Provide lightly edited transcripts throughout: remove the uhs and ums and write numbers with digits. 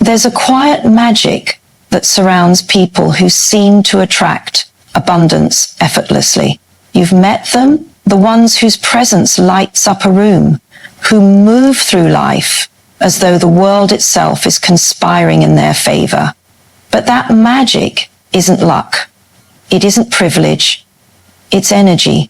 There's a quiet magic that surrounds people who seem to attract abundance effortlessly. You've met them, the ones whose presence lights up a room, who move through life as though the world itself is conspiring in their favor. But that magic isn't luck. It isn't privilege. It's energy.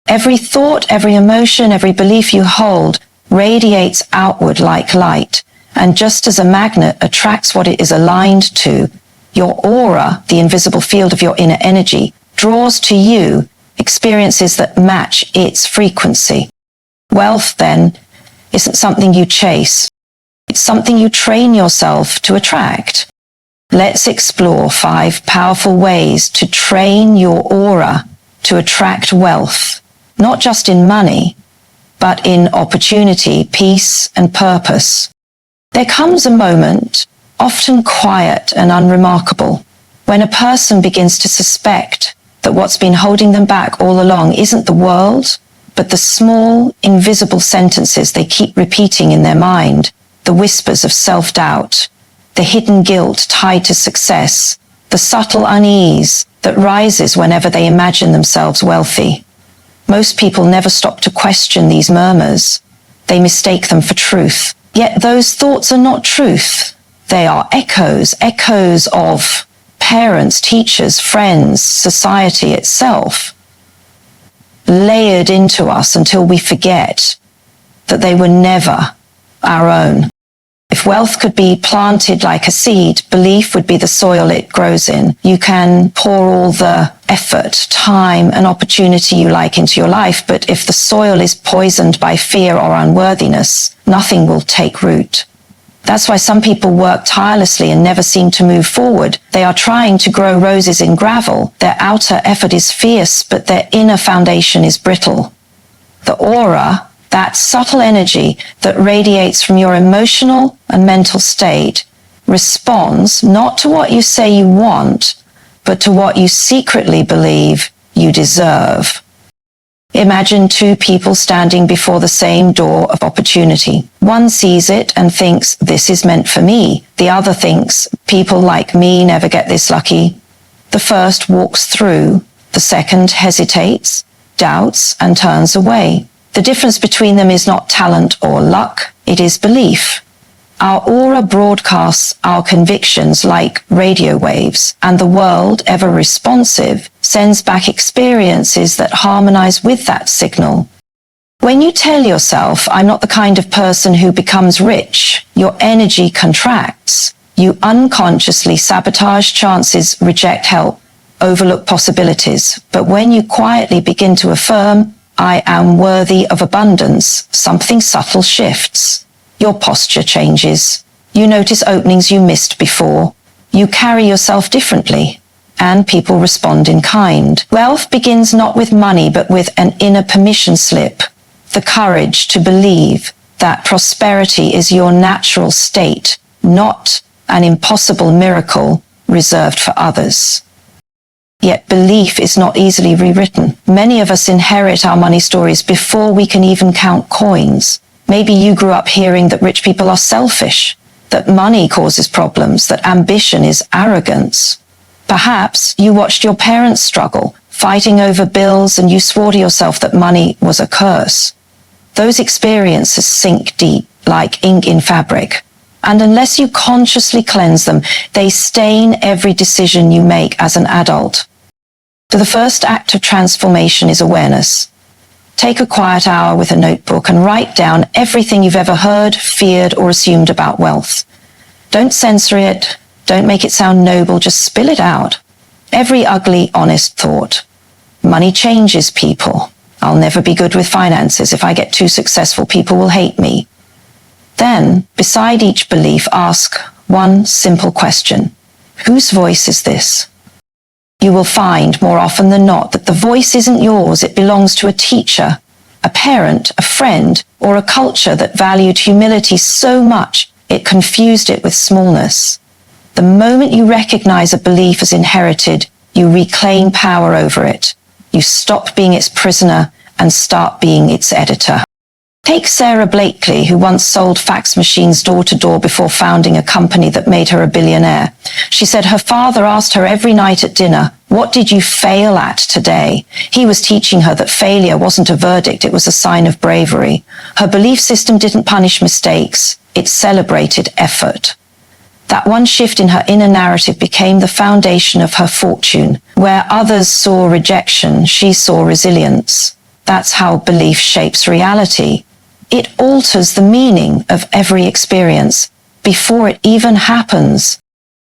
Every thought, every emotion, every belief you hold radiates outward like light. And just as a magnet attracts what it is aligned to, your aura, the invisible field of your inner energy, draws to you experiences that match its frequency. Wealth, then, isn't something you chase. It's something you train yourself to attract. Let's explore 5 powerful ways to train your aura to attract wealth, not just in money, but in opportunity, peace, and purpose. There comes a moment, often quiet and unremarkable, when a person begins to suspect that what's been holding them back all along isn't the world, but the small, invisible sentences they keep repeating in their mind, the whispers of self-doubt, the hidden guilt tied to success, the subtle unease that rises whenever they imagine themselves wealthy. Most people never stop to question these murmurs. They mistake them for truth. Yet those thoughts are not truth. They are echoes of parents, teachers, friends, society itself, layered into us until we forget that they were never our own. If wealth could be planted like a seed, belief would be the soil it grows in. You can pour all the effort, time, and opportunity you like into your life, but if the soil is poisoned by fear or unworthiness, nothing will take root. That's why some people work tirelessly and never seem to move forward. They are trying to grow roses in gravel. Their outer effort is fierce, but their inner foundation is brittle. The aura, that subtle energy that radiates from your emotional and mental state, responds not to what you say you want, but to what you secretly believe you deserve. Imagine 2 people standing before the same door of opportunity. One sees it and thinks, this is meant for me. The other thinks, people like me never get this lucky. The first walks through. The second hesitates, doubts, and turns away. The difference between them is not talent or luck. It is belief. Our aura broadcasts our convictions like radio waves, and the world, ever responsive, sends back experiences that harmonize with that signal. When you tell yourself, I'm not the kind of person who becomes rich, your energy contracts. You unconsciously sabotage chances, reject help, overlook possibilities. But when you quietly begin to affirm, I am worthy of abundance, something subtle shifts. Your posture changes. You notice openings you missed before. You carry yourself differently, and people respond in kind. Wealth begins not with money, but with an inner permission slip, the courage to believe that prosperity is your natural state, not an impossible miracle reserved for others. Yet belief is not easily rewritten. Many of us inherit our money stories before we can even count coins. Maybe you grew up hearing that rich people are selfish, that money causes problems, that ambition is arrogance. Perhaps you watched your parents struggle, fighting over bills, and you swore to yourself that money was a curse. Those experiences sink deep, like ink in fabric. And unless you consciously cleanse them, they stain every decision you make as an adult. So the first act of transformation is awareness. Take a quiet hour with a notebook and write down everything you've ever heard, feared, or assumed about wealth. Don't censor it. Don't make it sound noble. Just spill it out. Every ugly, honest thought. Money changes people. I'll never be good with finances. If I get too successful, people will hate me. Then, beside each belief, ask one simple question. Whose voice is this? You will find, more often than not, that the voice isn't yours. It belongs to a teacher, a parent, a friend, or a culture that valued humility so much it confused it with smallness. The moment you recognize a belief as inherited, you reclaim power over it. You stop being its prisoner and start being its editor. Take Sarah Blakely, who once sold fax machines door to door before founding a company that made her a billionaire. She said her father asked her every night at dinner, "What did you fail at today?" He was teaching her that failure wasn't a verdict, it was a sign of bravery. Her belief system didn't punish mistakes, it celebrated effort. That one shift in her inner narrative became the foundation of her fortune. Where others saw rejection, she saw resilience. That's how belief shapes reality. It alters the meaning of every experience before it even happens.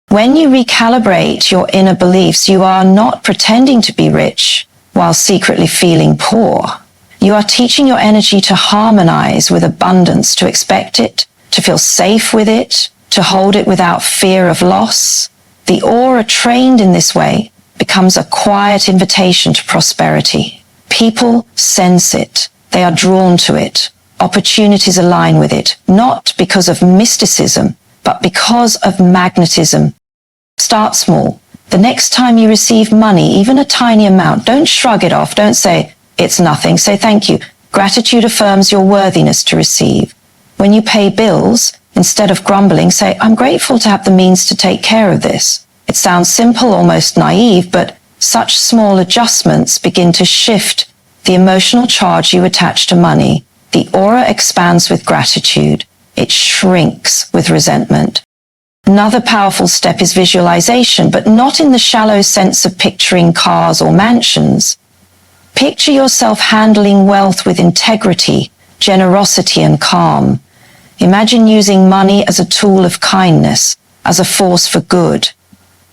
When you recalibrate your inner beliefs, you are not pretending to be rich while secretly feeling poor. You are teaching your energy to harmonize with abundance, to expect it, to feel safe with it, to hold it without fear of loss. The aura trained in this way becomes a quiet invitation to prosperity. People sense it. They are drawn to it. Opportunities align with it, not because of mysticism, but because of magnetism. Start small. The next time you receive money, even a tiny amount, don't shrug it off. Don't say, "It's nothing." Say thank you. Gratitude affirms your worthiness to receive. When you pay bills, instead of grumbling, say, "I'm grateful to have the means to take care of this." It sounds simple, almost naive, but such small adjustments begin to shift the emotional charge you attach to money. The aura expands with gratitude. It shrinks with resentment. Another powerful step is visualization, but not in the shallow sense of picturing cars or mansions. Picture yourself handling wealth with integrity, generosity, and calm. Imagine using money as a tool of kindness, as a force for good.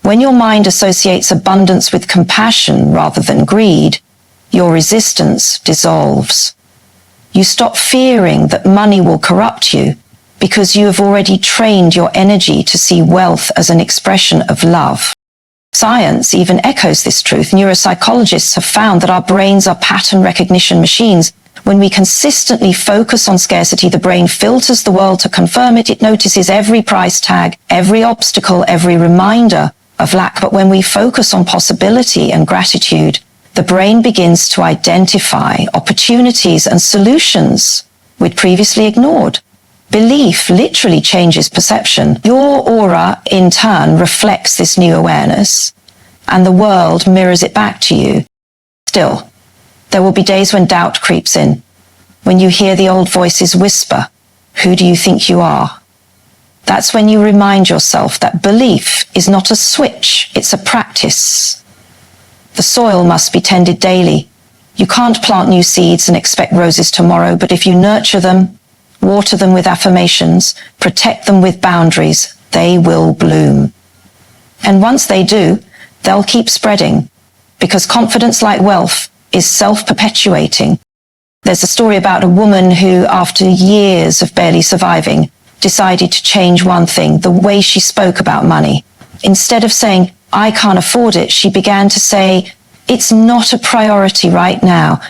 When your mind associates abundance with compassion rather than greed, your resistance dissolves. You stop fearing that money will corrupt you because you have already trained your energy to see wealth as an expression of love. Science even echoes this truth. Neuropsychologists have found that our brains are pattern recognition machines. When we consistently focus on scarcity, the brain filters the world to confirm it. It notices every price tag, every obstacle, every reminder of lack. But when we focus on possibility and gratitude, the brain begins to identify opportunities and solutions we'd previously ignored. Belief literally changes perception. Your aura, in turn, reflects this new awareness, and the world mirrors it back to you. Still, there will be days when doubt creeps in, when you hear the old voices whisper, "Who do you think you are?" That's when you remind yourself that belief is not a switch, it's a practice. The soil must be tended daily. You can't plant new seeds and expect roses tomorrow, but if you nurture them, water them with affirmations, protect them with boundaries, they will bloom. And once they do, they'll keep spreading, because confidence, like wealth, is self-perpetuating. There's a story about a woman who, after years of barely surviving, decided to change one thing, the way she spoke about money. Instead of saying, "I can't afford it," she began to say, "It's not a priority right now."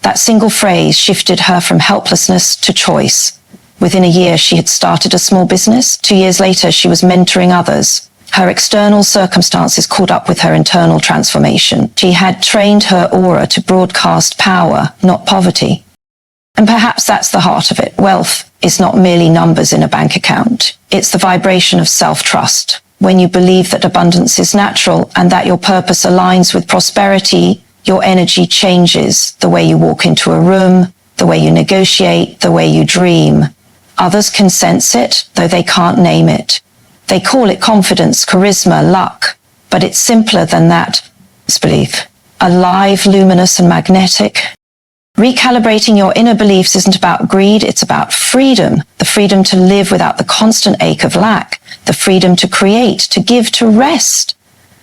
That single phrase shifted her from helplessness to choice. Within a year, she had started a small business. 2 years later, she was mentoring others. Her external circumstances caught up with her internal transformation. She had trained her aura to broadcast power, not poverty. And perhaps that's the heart of it. Wealth is not merely numbers in a bank account. It's the vibration of self-trust. When you believe that abundance is natural and that your purpose aligns with prosperity, your energy changes. The way you walk into a room, the way you negotiate, the way you dream. Others can sense it, though they can't name it. They call it confidence, charisma, luck, but it's simpler than that. It's belief. Alive, luminous, and magnetic. Recalibrating your inner beliefs isn't about greed, it's about freedom. The freedom to live without the constant ache of lack. The freedom to create, to give, to rest.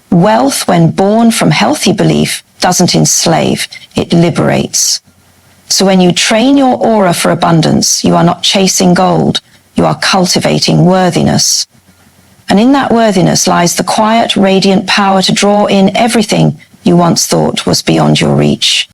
Wealth, when born from healthy belief, doesn't enslave, it liberates. So when you train your aura for abundance, you are not chasing gold, you are cultivating worthiness. And in that worthiness lies the quiet, radiant power to draw in everything you once thought was beyond your reach.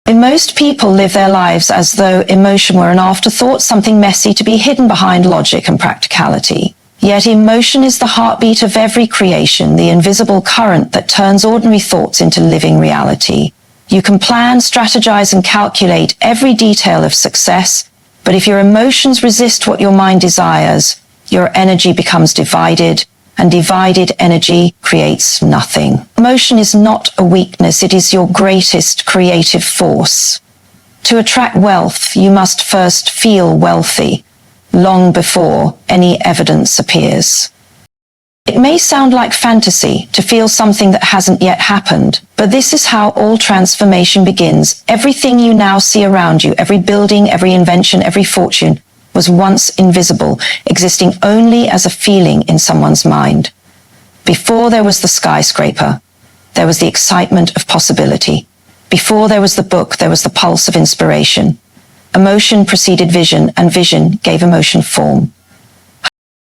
Most people live their lives as though emotion were an afterthought, something messy to be hidden behind logic and practicality. Yet emotion is the heartbeat of every creation, the invisible current that turns ordinary thoughts into living reality. You can plan, strategize, and calculate every detail of success, But if your emotions resist what your mind desires, your energy becomes divided, and divided energy creates nothing. Emotion is not a weakness, it is your greatest creative force. To attract wealth, you must first feel wealthy, long before any evidence appears. It may sound like fantasy to feel something that hasn't yet happened, but this is how all transformation begins. Everything you now see around you, every building, every invention, every fortune, was once invisible, existing only as a feeling in someone's mind. Before there was the skyscraper, there was the excitement of possibility. Before there was the book, there was the pulse of inspiration. Emotion preceded vision, and vision gave emotion form.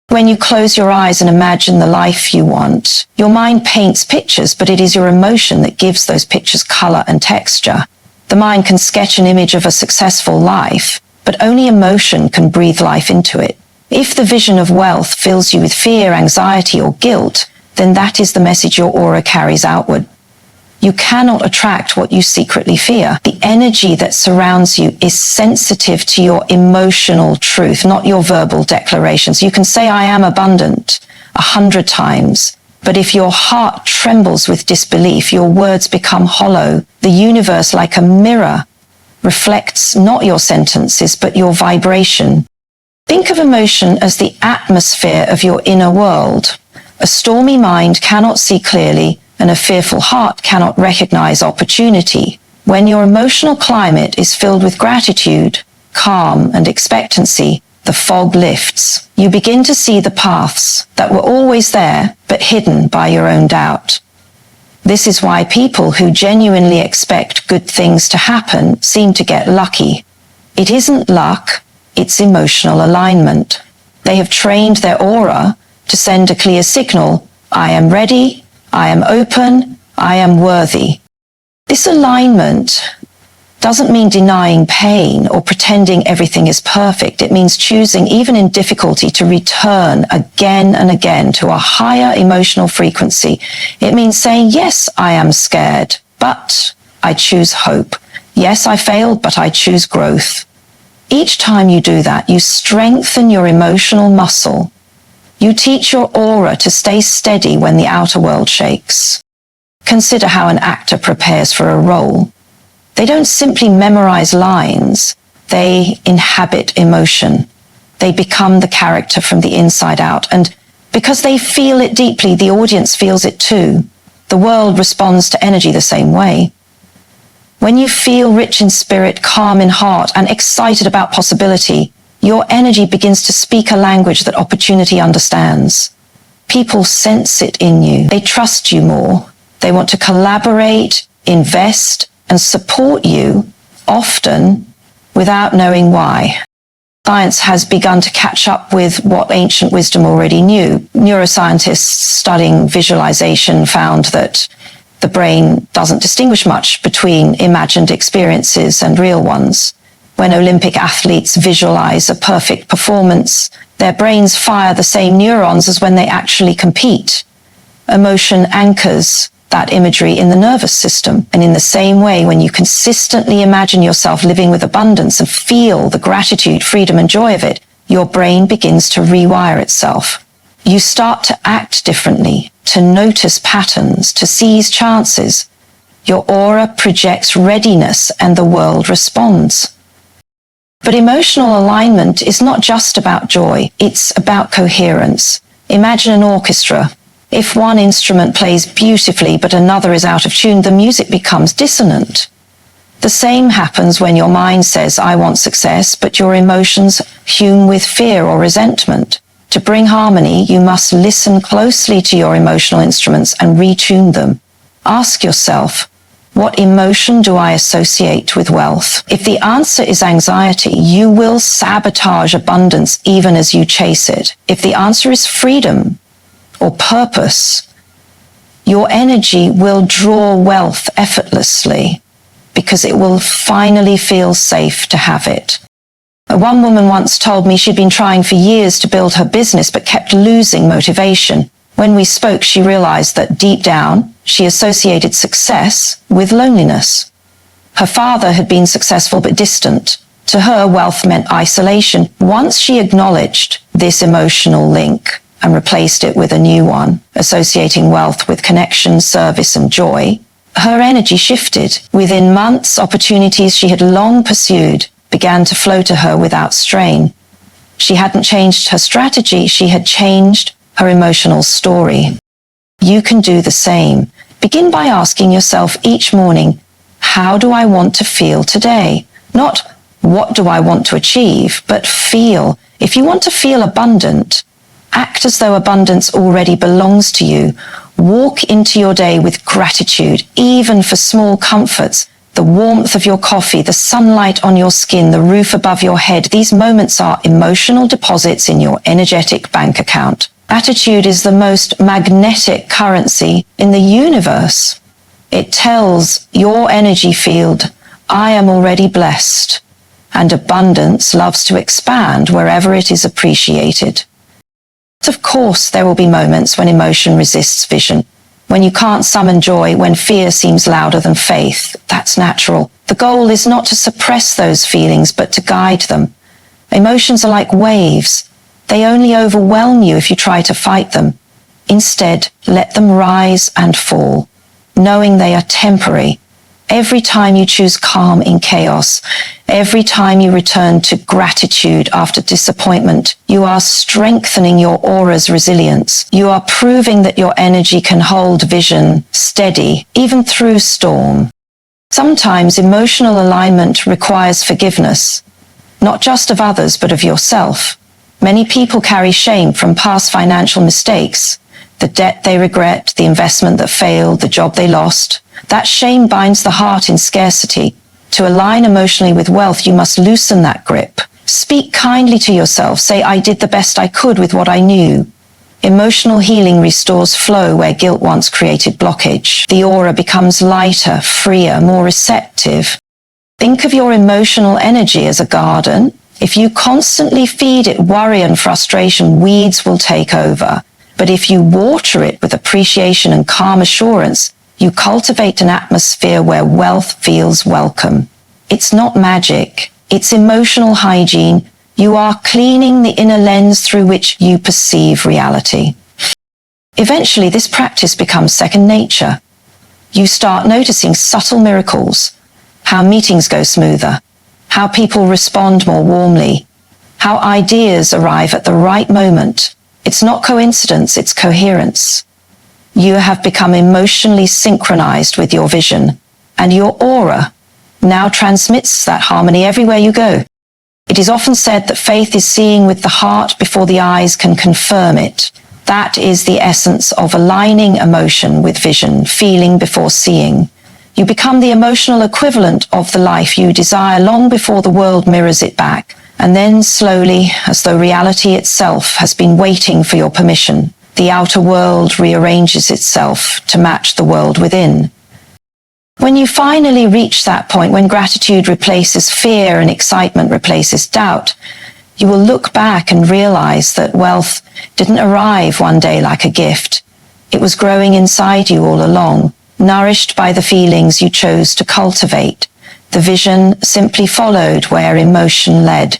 When you close your eyes and imagine the life you want, your mind paints pictures, but it is your emotion that gives those pictures color and texture. The mind can sketch an image of a successful life, but only emotion can breathe life into it. If the vision of wealth fills you with fear, anxiety, or guilt, then that is the message your aura carries outward. You cannot attract what you secretly fear. The energy that surrounds you is sensitive to your emotional truth, not your verbal declarations. You can say, I am abundant 100 times, but if your heart trembles with disbelief, your words become hollow. The universe, like a mirror, reflects not your sentences, but your vibration. Think of emotion as the atmosphere of your inner world. A stormy mind cannot see clearly, and a fearful heart cannot recognize opportunity. When your emotional climate is filled with gratitude, calm, and expectancy, the fog lifts. You begin to see the paths that were always there, but hidden by your own doubt. This is why people who genuinely expect good things to happen seem to get lucky. It isn't luck, it's emotional alignment. They have trained their aura to send a clear signal, I am ready, I am open, I am worthy. This alignment doesn't mean denying pain or pretending everything is perfect. It means choosing, even in difficulty, to return again and again to a higher emotional frequency. It means saying, yes, I am scared, but I choose hope. Yes, I failed, but I choose growth. Each time you do that, you strengthen your emotional muscle. You teach your aura to stay steady when the outer world shakes. Consider how an actor prepares for a role. They don't simply memorize lines, they inhabit emotion. They become the character from the inside out, and because they feel it deeply, the audience feels it too. The world responds to energy the same way. When you feel rich in spirit, calm in heart, and excited about possibility, your energy begins to speak a language that opportunity understands. People sense it in you. They trust you more. They want to collaborate, invest, and support you, often without knowing why. Science has begun to catch up with what ancient wisdom already knew. Neuroscientists studying visualization found that the brain doesn't distinguish much between imagined experiences and real ones. When Olympic athletes visualize a perfect performance, their brains fire the same neurons as when they actually compete. Emotion anchors that imagery in the nervous system. And in the same way, when you consistently imagine yourself living with abundance and feel the gratitude, freedom, and joy of it, your brain begins to rewire itself. You start to act differently, to notice patterns, to seize chances. Your aura projects readiness and the world responds. But emotional alignment is not just about joy, it's about coherence. Imagine an orchestra. If one instrument plays beautifully but another is out of tune, the music becomes dissonant. The same happens when your mind says, I want success, but your emotions fume with fear or resentment. To bring harmony, you must listen closely to your emotional instruments and retune them. Ask yourself, what emotion do I associate with wealth? If the answer is anxiety, you will sabotage abundance even as you chase it. If the answer is freedom or purpose, your energy will draw wealth effortlessly because it will finally feel safe to have it. One woman once told me she'd been trying for years to build her business but kept losing motivation. When we spoke, she realized that deep down, she associated success with loneliness. Her father had been successful but distant. To her, wealth meant isolation. Once she acknowledged this emotional link and replaced it with a new one, associating wealth with connection, service, and joy, her energy shifted. Within months, opportunities she had long pursued began to flow to her without strain. She hadn't changed her strategy, she had changed her emotional story. You can do the same. Begin by asking yourself each morning, how do I want to feel today? Not what do I want to achieve, but feel. If you want to feel abundant, act as though abundance already belongs to you. Walk into your day with gratitude, even for small comforts. The warmth of your coffee, the sunlight on your skin, the roof above your head. These moments are emotional deposits in your energetic bank account. Gratitude is the most magnetic currency in the universe. It tells your energy field, I am already blessed, and abundance loves to expand wherever it is appreciated. Of course, there will be moments when emotion resists vision, when you can't summon joy, when fear seems louder than faith. That's natural. The goal is not to suppress those feelings, but to guide them. Emotions are like waves. They only overwhelm you if you try to fight them. Instead, let them rise and fall, knowing they are temporary. Every time you choose calm in chaos, every time you return to gratitude after disappointment, you are strengthening your aura's resilience. You are proving that your energy can hold vision steady, even through storm. Sometimes emotional alignment requires forgiveness, not just of others, but of yourself. Many people carry shame from past financial mistakes, the debt they regret, the investment that failed, the job they lost. That shame binds the heart in scarcity. To align emotionally with wealth, you must loosen that grip. Speak kindly to yourself. Say, I did the best I could with what I knew. Emotional healing restores flow where guilt once created blockage. The aura becomes lighter, freer, more receptive. Think of your emotional energy as a garden. If you constantly feed it worry and frustration, weeds will take over. But if you water it with appreciation and calm assurance, you cultivate an atmosphere where wealth feels welcome. It's not magic. It's emotional hygiene. You are cleaning the inner lens through which you perceive reality. Eventually, this practice becomes second nature. You start noticing subtle miracles, how meetings go smoother, how people respond more warmly, how ideas arrive at the right moment. It's not coincidence, it's coherence. You have become emotionally synchronized with your vision, and your aura now transmits that harmony everywhere you go. It is often said that faith is seeing with the heart before the eyes can confirm it. That is the essence of aligning emotion with vision, feeling before seeing. You become the emotional equivalent of the life you desire long before the world mirrors it back. And then slowly, as though reality itself has been waiting for your permission, the outer world rearranges itself to match the world within. When you finally reach that point, when gratitude replaces fear and excitement replaces doubt, you will look back and realize that wealth didn't arrive one day like a gift. It was growing inside you all along, nourished by the feelings you chose to cultivate. The vision simply followed where emotion led.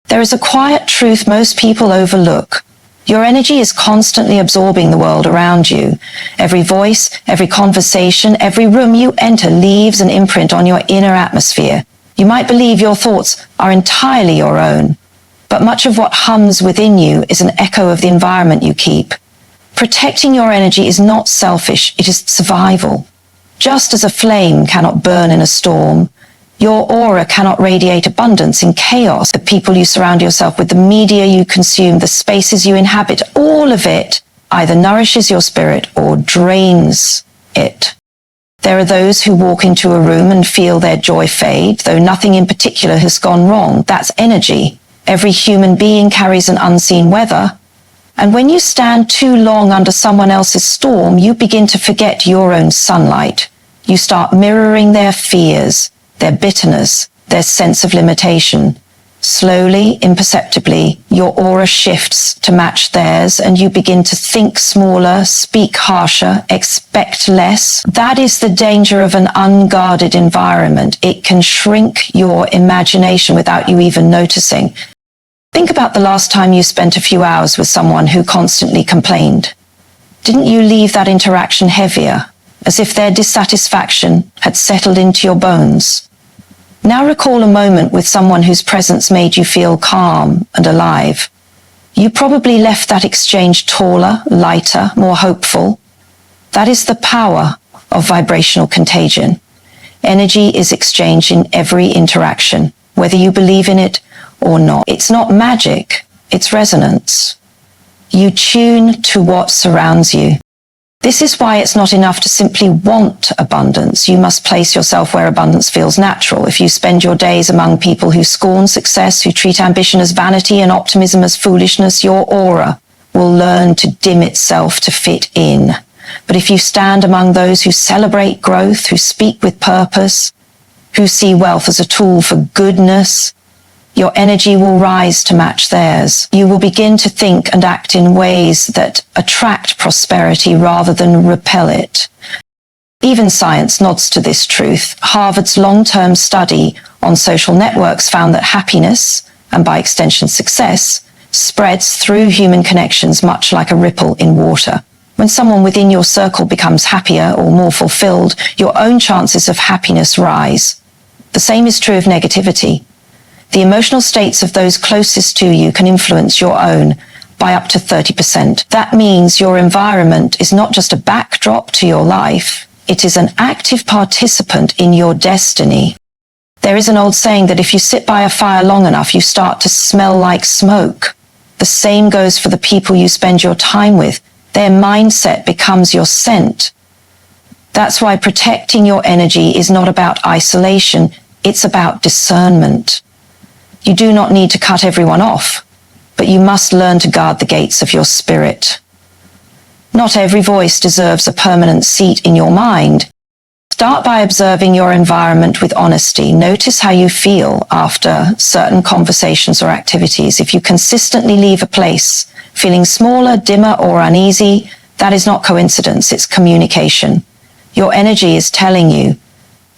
There is a quiet truth most people overlook. Your energy is constantly absorbing the world around you. Every voice, every conversation, every room you enter leaves an imprint on your inner atmosphere. You might believe your thoughts are entirely your own, but much of what hums within you is an echo of the environment you keep. Protecting your energy is not selfish, it is survival. Just as a flame cannot burn in a storm, your aura cannot radiate abundance in chaos. The people you surround yourself with, the media you consume, the spaces you inhabit, all of it either nourishes your spirit or drains it. There are those who walk into a room and feel their joy fade, though nothing in particular has gone wrong. That's energy. Every human being carries an unseen weather. And when you stand too long under someone else's storm, you begin to forget your own sunlight. You start mirroring their fears, their bitterness, their sense of limitation. Slowly, imperceptibly, your aura shifts to match theirs and you begin to think smaller, speak harsher, expect less. That is the danger of an unguarded environment. It can shrink your imagination without you even noticing. Think about the last time you spent a few hours with someone who constantly complained. Didn't you leave that interaction heavier, as if their dissatisfaction had settled into your bones? Now recall a moment with someone whose presence made you feel calm and alive. You probably left that exchange taller, lighter, more hopeful. That is the power of vibrational contagion. Energy is exchanged in every interaction, whether you believe in it or not. It's not magic, it's resonance. You tune to what surrounds you. This is why it's not enough to simply want abundance. You must place yourself where abundance feels natural. If you spend your days among people who scorn success, who treat ambition as vanity and optimism as foolishness, your aura will learn to dim itself to fit in. But if you stand among those who celebrate growth, who speak with purpose, who see wealth as a tool for goodness, your energy will rise to match theirs. You will begin to think and act in ways that attract prosperity rather than repel it. Even science nods to this truth. Harvard's long-term study on social networks found that happiness, and by extension success, spreads through human connections much like a ripple in water. When someone within your circle becomes happier or more fulfilled, your own chances of happiness rise. The same is true of negativity. The emotional states of those closest to you can influence your own by up to 30%. That means your environment is not just a backdrop to your life, it is an active participant in your destiny. There is an old saying that if you sit by a fire long enough, you start to smell like smoke. The same goes for the people you spend your time with. Their mindset becomes your scent. That's why protecting your energy is not about isolation, it's about discernment. You do not need to cut everyone off, but you must learn to guard the gates of your spirit. Not every voice deserves a permanent seat in your mind. Start by observing your environment with honesty. Notice how you feel after certain conversations or activities. If you consistently leave a place feeling smaller, dimmer, or uneasy, that is not coincidence, it's communication. Your energy is telling you,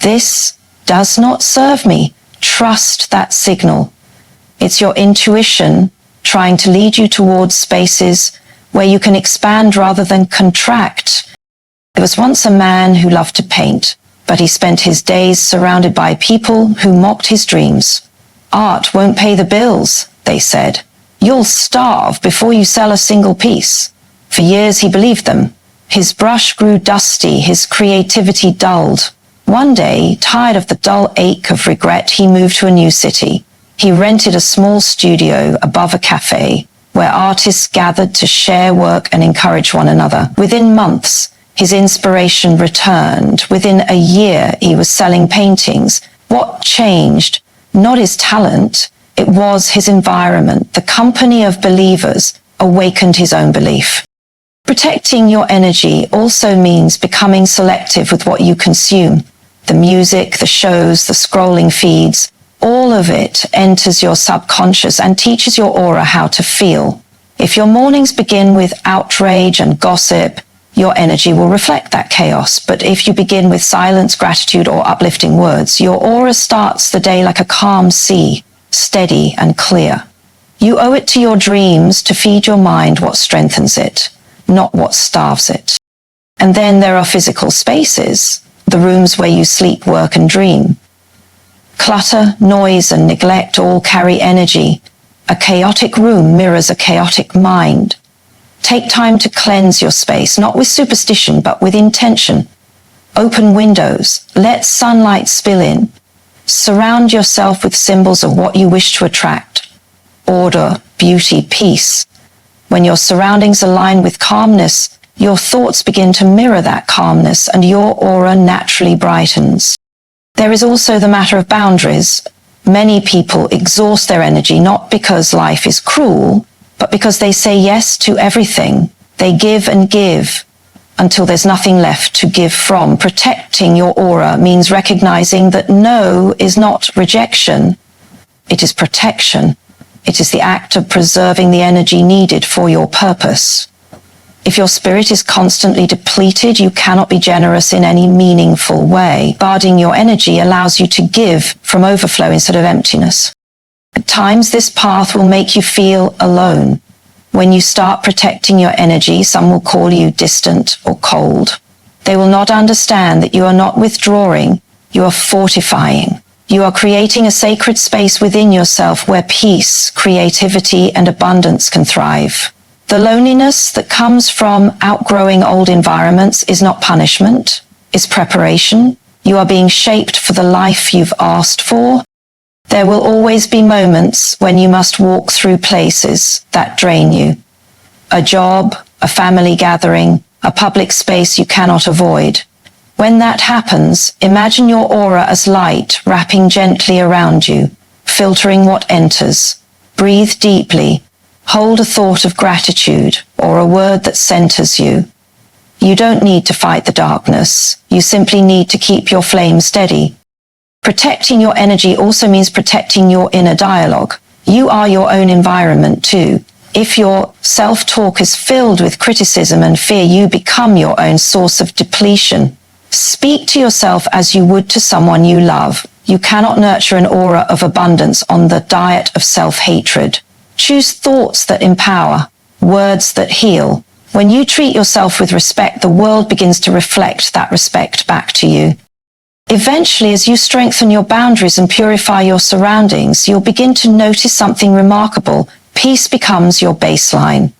this does not serve me. Trust that signal. It's your intuition trying to lead you towards spaces where you can expand rather than contract. There was once a man who loved to paint, but he spent his days surrounded by people who mocked his dreams. Art won't pay the bills, they said. You'll starve before you sell a single piece. For years he believed them. His brush grew dusty, his creativity dulled. One day, tired of the dull ache of regret, he moved to a new city. He rented a small studio above a cafe where artists gathered to share work and encourage one another. Within months, his inspiration returned. Within a year, he was selling paintings. What changed? Not his talent. It was his environment. The company of believers awakened his own belief. Protecting your energy also means becoming selective with what you consume. The music, the shows, the scrolling feeds, all of it enters your subconscious and teaches your aura how to feel. If your mornings begin with outrage and gossip, your energy will reflect that chaos. But if you begin with silence, gratitude, or uplifting words, your aura starts the day like a calm sea, steady and clear. You owe it to your dreams to feed your mind what strengthens it, not what starves it. And then there are physical spaces, the rooms where you sleep, work, and dream. Clutter, noise, and neglect all carry energy. A chaotic room mirrors a chaotic mind. Take time to cleanse your space, not with superstition, but with intention. Open windows, let sunlight spill in. Surround yourself with symbols of what you wish to attract. Order, beauty, peace. When your surroundings align with calmness, your thoughts begin to mirror that calmness and your aura naturally brightens. There is also the matter of boundaries. Many people exhaust their energy not because life is cruel, but because they say yes to everything. They give and give until there's nothing left to give from. Protecting your aura means recognizing that no is not rejection. It is protection. It is the act of preserving the energy needed for your purpose. If your spirit is constantly depleted, you cannot be generous in any meaningful way. Guarding your energy allows you to give from overflow instead of emptiness. At times, this path will make you feel alone. When you start protecting your energy, some will call you distant or cold. They will not understand that you are not withdrawing, you are fortifying. You are creating a sacred space within yourself where peace, creativity, and abundance can thrive. The loneliness that comes from outgrowing old environments is not punishment, it's preparation. You are being shaped for the life you've asked for. There will always be moments when you must walk through places that drain you. A job, a family gathering, a public space you cannot avoid. When that happens, imagine your aura as light wrapping gently around you, filtering what enters. Breathe deeply. Hold a thought of gratitude or a word that centers you. You don't need to fight the darkness. You simply need to keep your flame steady. Protecting your energy also means protecting your inner dialogue. You are your own environment too. If your self-talk is filled with criticism and fear, you become your own source of depletion. Speak to yourself as you would to someone you love. You cannot nurture an aura of abundance on the diet of self-hatred. Choose thoughts that empower, words that heal. When you treat yourself with respect, the world begins to reflect that respect back to you. Eventually, as you strengthen your boundaries and purify your surroundings, you'll begin to notice something remarkable. Peace becomes your baseline.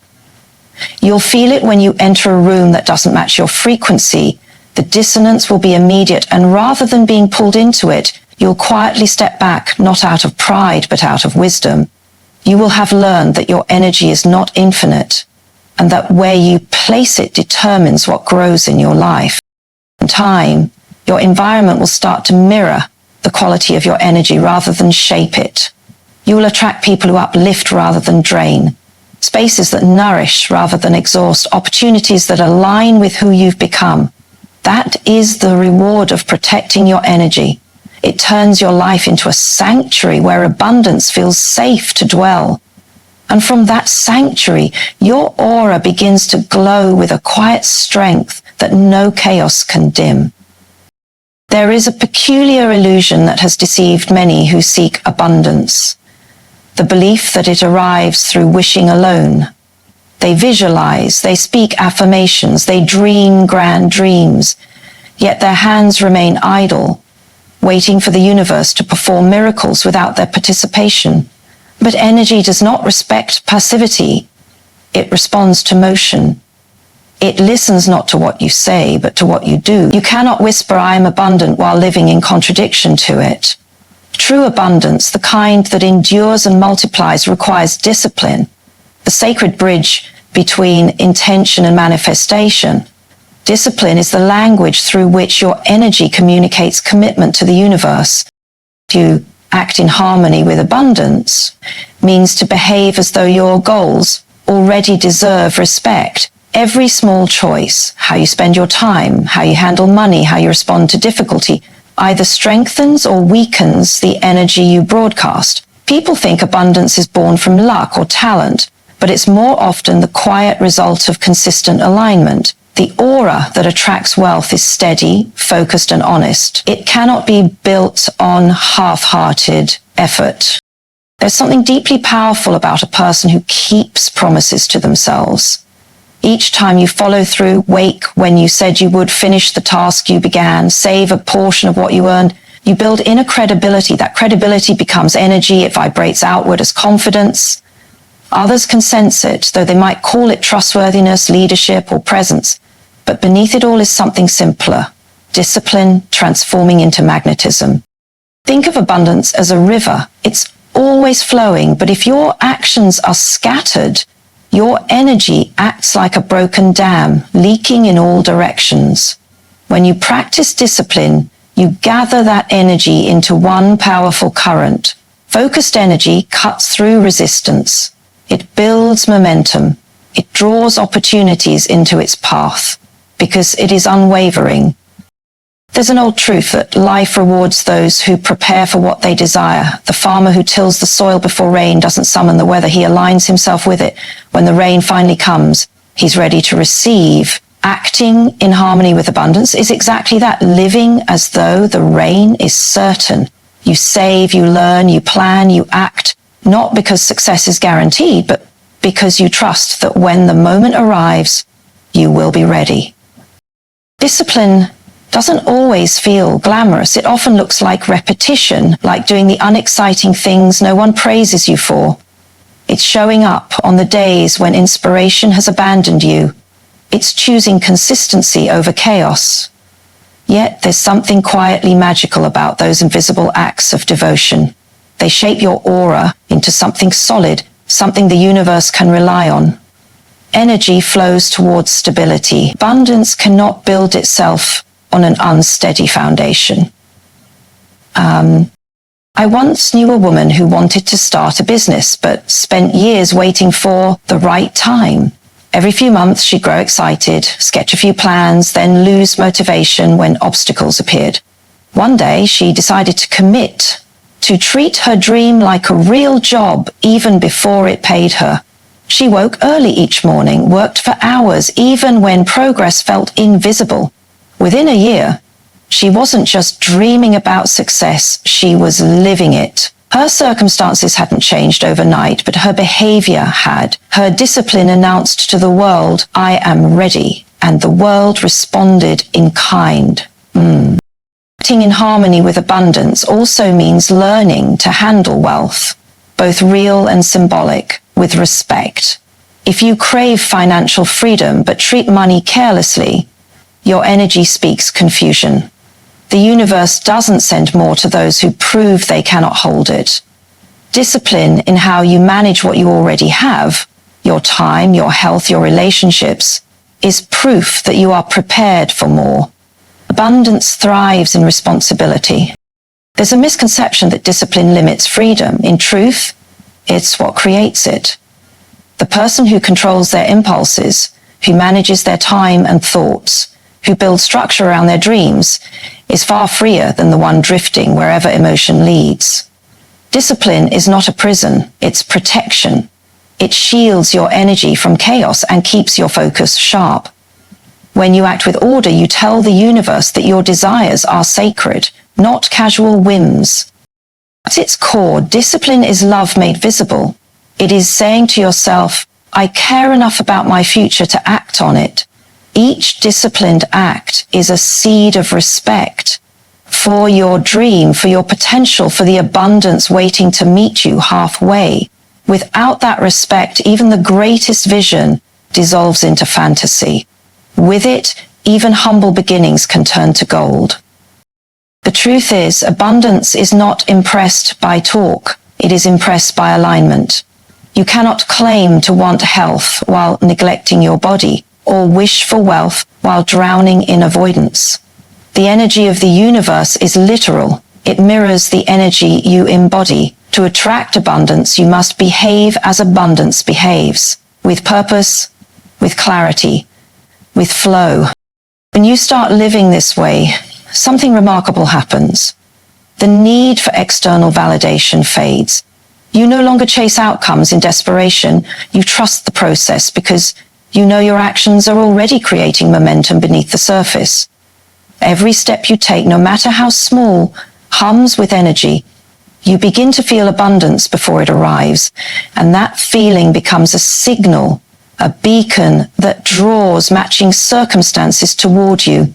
You'll feel it when you enter a room that doesn't match your frequency. The dissonance will be immediate, and rather than being pulled into it, you'll quietly step back, not out of pride, but out of wisdom. You will have learned that your energy is not infinite, and that where you place it determines what grows in your life. In time, your environment will start to mirror the quality of your energy rather than shape it. You will attract people who uplift rather than drain, spaces that nourish rather than exhaust, opportunities that align with who you've become. That is the reward of protecting your energy. It turns your life into a sanctuary where abundance feels safe to dwell. And from that sanctuary, your aura begins to glow with a quiet strength that no chaos can dim. There is a peculiar illusion that has deceived many who seek abundance. The belief that it arrives through wishing alone. They visualize, they speak affirmations, they dream grand dreams, yet their hands remain idle, waiting for the universe to perform miracles without their participation. But energy does not respect passivity. It responds to motion. It listens not to what you say, but to what you do. You cannot whisper, "I am abundant," while living in contradiction to it. True abundance, the kind that endures and multiplies, requires discipline, the sacred bridge between intention and manifestation. Discipline is the language through which your energy communicates commitment to the universe. To act in harmony with abundance means to behave as though your goals already deserve respect. Every small choice, how you spend your time, how you handle money, how you respond to difficulty, either strengthens or weakens the energy you broadcast. People think abundance is born from luck or talent, but it's more often the quiet result of consistent alignment. The aura that attracts wealth is steady, focused, and honest. It cannot be built on half-hearted effort. There's something deeply powerful about a person who keeps promises to themselves. Each time you follow through, wake when you said you would, finish the task you began, save a portion of what you earned, you build inner credibility. That credibility becomes energy. It vibrates outward as confidence. Others can sense it, though they might call it trustworthiness, leadership, or presence. But beneath it all is something simpler: discipline transforming into magnetism. Think of abundance as a river. It's always flowing, but if your actions are scattered, your energy acts like a broken dam, leaking in all directions. When you practice discipline, you gather that energy into one powerful current. Focused energy cuts through resistance. It builds momentum. It draws opportunities into its path because it is unwavering. There's an old truth that life rewards those who prepare for what they desire. The farmer who tills the soil before rain doesn't summon the weather. He aligns himself with it. When the rain finally comes, he's ready to receive. Acting in harmony with abundance is exactly that, living as though the rain is certain. You save, you learn, you plan, you act, not because success is guaranteed, but because you trust that when the moment arrives, you will be ready. Discipline doesn't always feel glamorous. It often looks like repetition, like doing the unexciting things no one praises you for. It's showing up on the days when inspiration has abandoned you. It's choosing consistency over chaos. Yet there's something quietly magical about those invisible acts of devotion. They shape your aura into something solid, something the universe can rely on. Energy flows towards stability. Abundance cannot build itself on an unsteady foundation. I once knew a woman who wanted to start a business, but spent years waiting for the right time. Every few months she'd grow excited, sketch a few plans, then lose motivation when obstacles appeared. One day she decided to commit, to treat her dream like a real job even before it paid her. She woke early each morning, worked for hours, even when progress felt invisible. Within a year, she wasn't just dreaming about success, she was living it. Her circumstances hadn't changed overnight, but her behavior had. Her discipline announced to the world, "I am ready," and the world responded in kind. Acting in harmony with abundance also means learning to handle wealth, both real and symbolic, with respect. If you crave financial freedom but treat money carelessly, your energy speaks confusion. The universe doesn't send more to those who prove they cannot hold it. Discipline in how you manage what you already have, your time, your health, your relationships, is proof that you are prepared for more. Abundance thrives in responsibility. There's a misconception that discipline limits freedom. In truth, it's what creates it. The person who controls their impulses, who manages their time and thoughts, who builds structure around their dreams, is far freer than the one drifting wherever emotion leads. Discipline is not a prison, it's protection. It shields your energy from chaos and keeps your focus sharp. When you act with order, you tell the universe that your desires are sacred, not casual whims. At its core, discipline is love made visible. It is saying to yourself, "I care enough about my future to act on it." Each disciplined act is a seed of respect for your dream, for your potential, for the abundance waiting to meet you halfway. Without that respect, even the greatest vision dissolves into fantasy. With it, even humble beginnings can turn to gold. The truth is, abundance is not impressed by talk. It is impressed by alignment. You cannot claim to want health while neglecting your body, or wish for wealth while drowning in avoidance. The energy of the universe is literal. It mirrors the energy you embody. To attract abundance, you must behave as abundance behaves, with purpose, with clarity, with flow. When you start living this way, something remarkable happens. The need for external validation fades. You no longer chase outcomes in desperation. You trust the process because you know your actions are already creating momentum beneath the surface. Every step you take, no matter how small, hums with energy. You begin to feel abundance before it arrives, and that feeling becomes a signal, a beacon that draws matching circumstances toward you.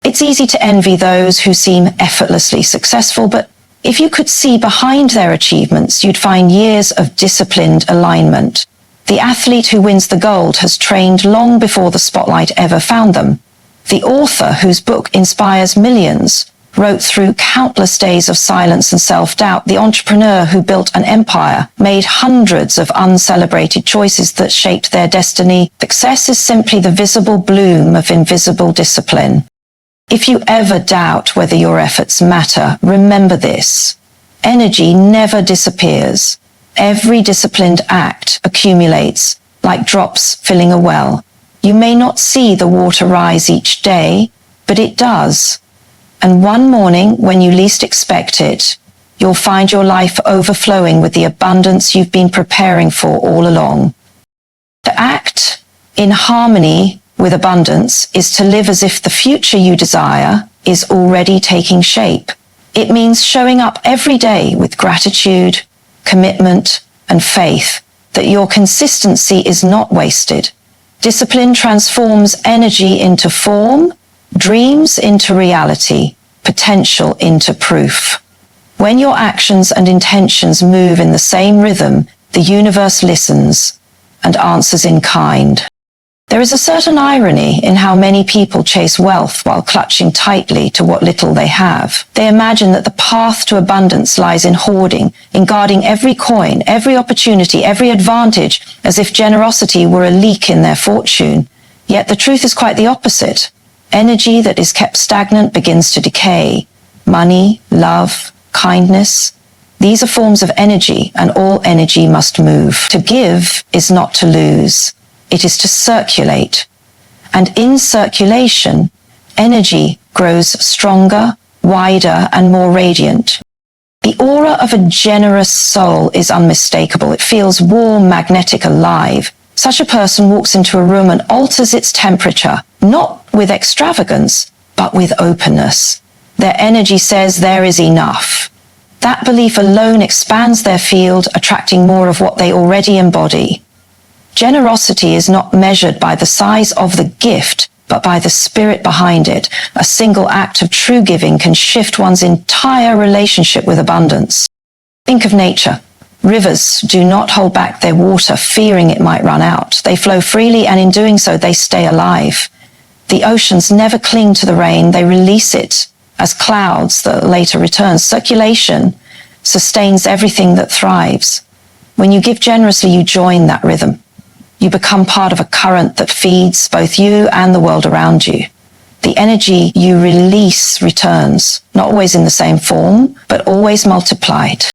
It's easy to envy those who seem effortlessly successful, but if you could see behind their achievements, you'd find years of disciplined alignment. The athlete who wins the gold has trained long before the spotlight ever found them. The author whose book inspires millions wrote through countless days of silence and self-doubt. The entrepreneur who built an empire made hundreds of uncelebrated choices that shaped their destiny. Success is simply the visible bloom of invisible discipline. If you ever doubt whether your efforts matter, remember this. Energy never disappears. Every disciplined act accumulates like drops filling a well. You may not see the water rise each day, but it does. And one morning, when you least expect it, you'll find your life overflowing with the abundance you've been preparing for all along. To act in harmony with abundance is to live as if the future you desire is already taking shape. It means showing up every day with gratitude, commitment, and faith that your consistency is not wasted. Discipline transforms energy into form, dreams into reality, potential into proof. When your actions and intentions move in the same rhythm, the universe listens and answers in kind. There is a certain irony in how many people chase wealth while clutching tightly to what little they have. They imagine that the path to abundance lies in hoarding, in guarding every coin, every opportunity, every advantage, as if generosity were a leak in their fortune. Yet the truth is quite the opposite. Energy that is kept stagnant begins to decay. Money, love, kindness, these are forms of energy, and all energy must move. To give is not to lose. It is to circulate. And in circulation, energy grows stronger, wider, and more radiant. The aura of a generous soul is unmistakable. It feels warm, magnetic, alive. Such a person walks into a room and alters its temperature, not with extravagance, but with openness. Their energy says there is enough. That belief alone expands their field, attracting more of what they already embody. Generosity is not measured by the size of the gift, but by the spirit behind it. A single act of true giving can shift one's entire relationship with abundance. Think of nature. Rivers do not hold back their water, fearing it might run out. They flow freely, and in doing so, they stay alive. The oceans never cling to the rain. They release it as clouds that later return. Circulation sustains everything that thrives. When you give generously, you join that rhythm. You become part of a current that feeds both you and the world around you. The energy you release returns, not always in the same form, but always multiplied.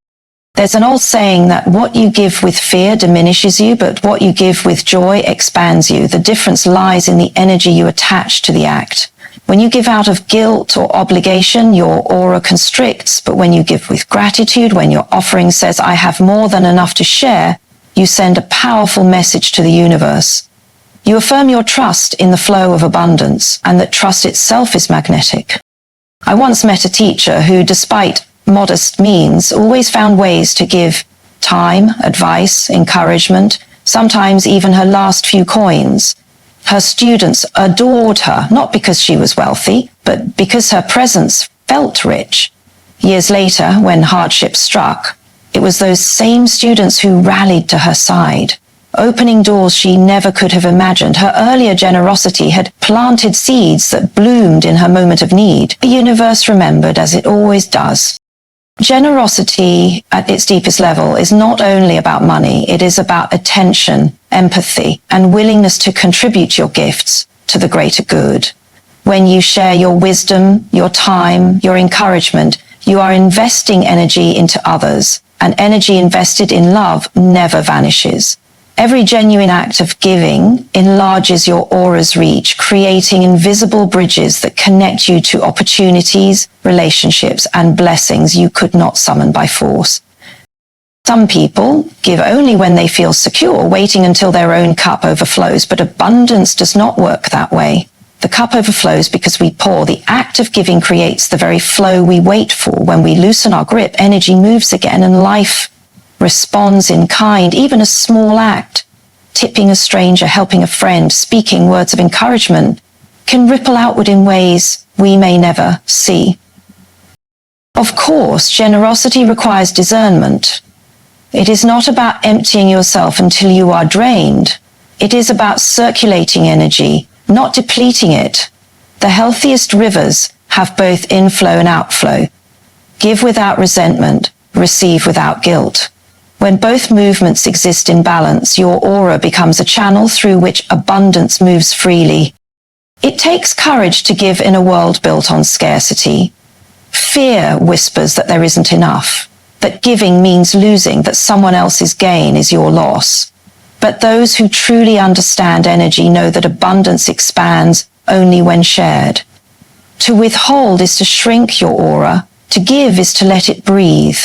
There's an old saying that what you give with fear diminishes you, but what you give with joy expands you. The difference lies in the energy you attach to the act. When you give out of guilt or obligation, your aura constricts, but when you give with gratitude, when your offering says, I have more than enough to share, you send a powerful message to the universe. You affirm your trust in the flow of abundance, and that trust itself is magnetic. I once met a teacher who, despite modest means, always found ways to give time, advice, encouragement, sometimes even her last few coins. Her students adored her, not because she was wealthy, but because her presence felt rich. Years later, when hardship struck, it was those same students who rallied to her side, opening doors she never could have imagined. Her earlier generosity had planted seeds that bloomed in her moment of need. The universe remembered, as it always does. Generosity at its deepest level is not only about money, it is about attention, empathy, and willingness to contribute your gifts to the greater good. When you share your wisdom, your time, your encouragement, you are investing energy into others, and energy invested in love never vanishes. Every genuine act of giving enlarges your aura's reach, creating invisible bridges that connect you to opportunities, relationships, and blessings you could not summon by force. Some people give only when they feel secure, waiting until their own cup overflows, but abundance does not work that way. The cup overflows because we pour. The act of giving creates the very flow we wait for. When we loosen our grip, energy moves again, and life responds in kind. Even a small act, tipping a stranger, helping a friend, speaking words of encouragement, can ripple outward in ways we may never see. Of course, generosity requires discernment. It is not about emptying yourself until you are drained. It is about circulating energy, not depleting it. The healthiest rivers have both inflow and outflow. Give without resentment, receive without guilt. When both movements exist in balance, your aura becomes a channel through which abundance moves freely. It takes courage to give in a world built on scarcity. Fear whispers that there isn't enough, that giving means losing, that someone else's gain is your loss. But those who truly understand energy know that abundance expands only when shared. To withhold is to shrink your aura. To give is to let it breathe.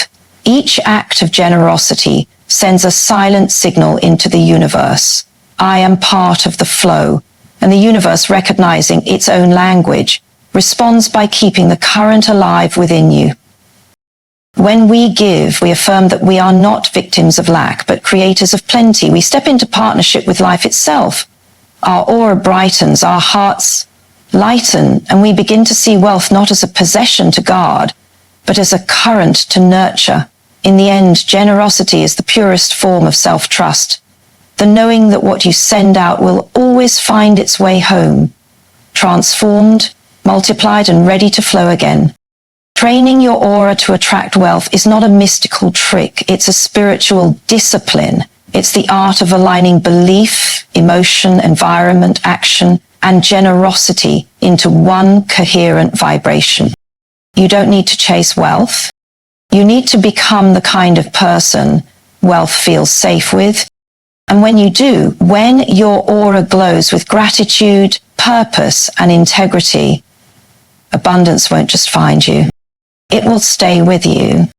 Each act of generosity sends a silent signal into the universe. I am part of the flow, and the universe, recognizing its own language, responds by keeping the current alive within you. When we give, we affirm that we are not victims of lack, but creators of plenty. We step into partnership with life itself. Our aura brightens, our hearts lighten, and we begin to see wealth not as a possession to guard, but as a current to nurture. In the end, generosity is the purest form of self-trust, the knowing that what you send out will always find its way home, transformed, multiplied, and ready to flow again. Training your aura to attract wealth is not a mystical trick, it's a spiritual discipline. It's the art of aligning belief, emotion, environment, action, and generosity into one coherent vibration. You don't need to chase wealth. You need to become the kind of person wealth feels safe with. And when you do, when your aura glows with gratitude, purpose, and integrity, abundance won't just find you. It will stay with you.